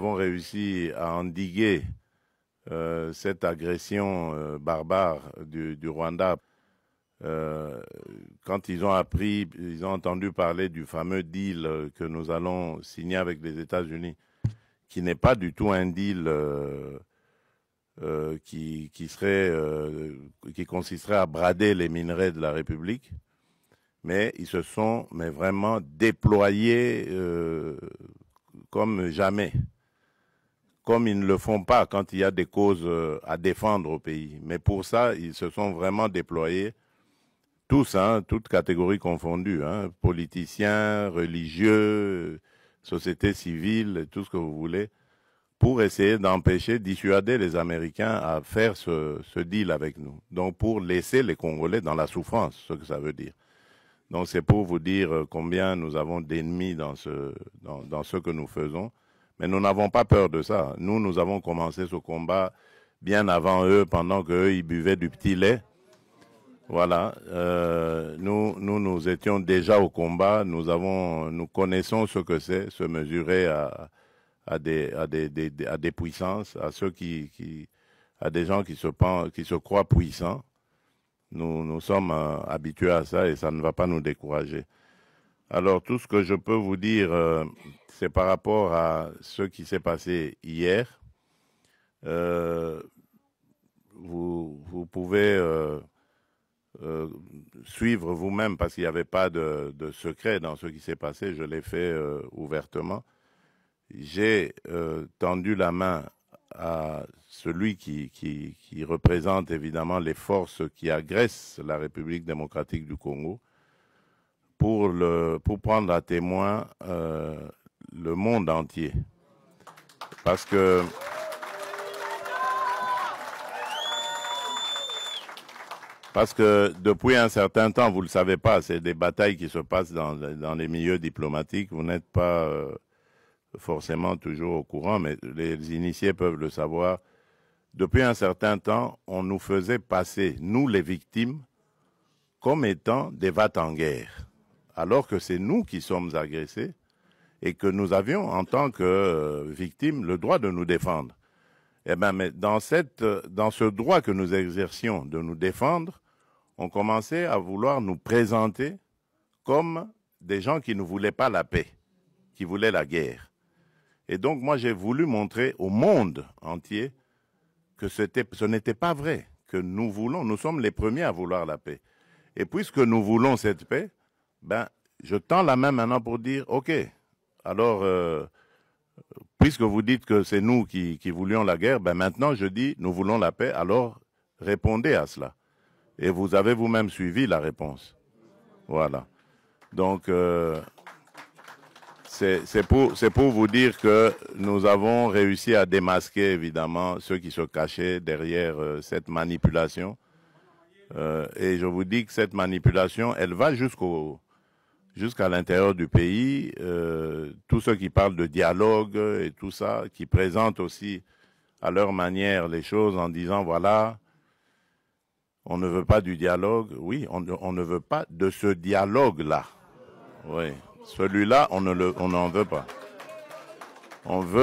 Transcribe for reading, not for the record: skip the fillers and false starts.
avons réussi à endiguer cette agression barbare du Rwanda. Quand ils ont entendu parler du fameux deal que nous allons signer avec les États-Unis, qui n'est pas du tout un deal qui consisterait à brader les minerais de la République, mais ils se sont vraiment déployés comme jamais, comme ils ne le font pas quand il y a des causes à défendre au pays. Mais pour ça, ils se sont vraiment déployés, tous, toutes catégories confondues, politiciens, religieux, société civile, tout ce que vous voulez, pour essayer d'empêcher, dissuader les Américains à faire ce deal avec nous. Donc pour laisser les Congolais dans la souffrance, ce que ça veut dire. Donc c'est pour vous dire combien nous avons d'ennemis dans ce que nous faisons. Mais nous n'avons pas peur de ça. Nous avons commencé ce combat bien avant eux, pendant qu'eux, ils buvaient du petit lait. Voilà. Nous étions déjà au combat. Nous connaissons ce que c'est, se mesurer à des puissances, à des gens qui se croient puissants. Nous sommes habitués à ça et ça ne va pas nous décourager. Alors, tout ce que je peux vous dire, c'est par rapport à ce qui s'est passé hier. Vous pouvez suivre vous-même parce qu'il n'y avait pas de secret dans ce qui s'est passé. Je l'ai fait ouvertement. J'ai tendu la main à celui qui représente évidemment les forces qui agressent la République démocratique du Congo pour prendre à témoin le monde entier. Parce que depuis un certain temps, vous ne le savez pas, c'est des batailles qui se passent dans les milieux diplomatiques. Vous n'êtes pas forcément toujours au courant, mais les initiés peuvent le savoir. Depuis un certain temps, on nous faisait passer, nous les victimes, comme étant des va-t-en-guerre, alors que c'est nous qui sommes agressés et que nous avions, en tant que victimes, le droit de nous défendre. Eh bien, mais dans ce droit que nous exercions de nous défendre, on commençait à vouloir nous présenter comme des gens qui ne voulaient pas la paix, qui voulaient la guerre. Et donc, moi, j'ai voulu montrer au monde entier que ce n'était pas vrai, que nous sommes les premiers à vouloir la paix. Et puisque nous voulons cette paix, ben, je tends la main maintenant pour dire, OK, alors, puisque vous dites que c'est nous qui voulions la guerre, ben maintenant je dis, nous voulons la paix, alors répondez à cela. Et vous avez vous-même suivi la réponse. Voilà. Donc, c'est pour vous dire que nous avons réussi à démasquer, évidemment, ceux qui se cachaient derrière cette manipulation. Et je vous dis que cette manipulation, elle va jusqu'à l'intérieur du pays. Tous ceux qui parlent de dialogue et tout ça, qui présentent aussi à leur manière les choses en disant, voilà, on ne veut pas du dialogue. Oui, on ne veut pas de ce dialogue-là. Oui. Celui-là, on n'en veut pas. On veut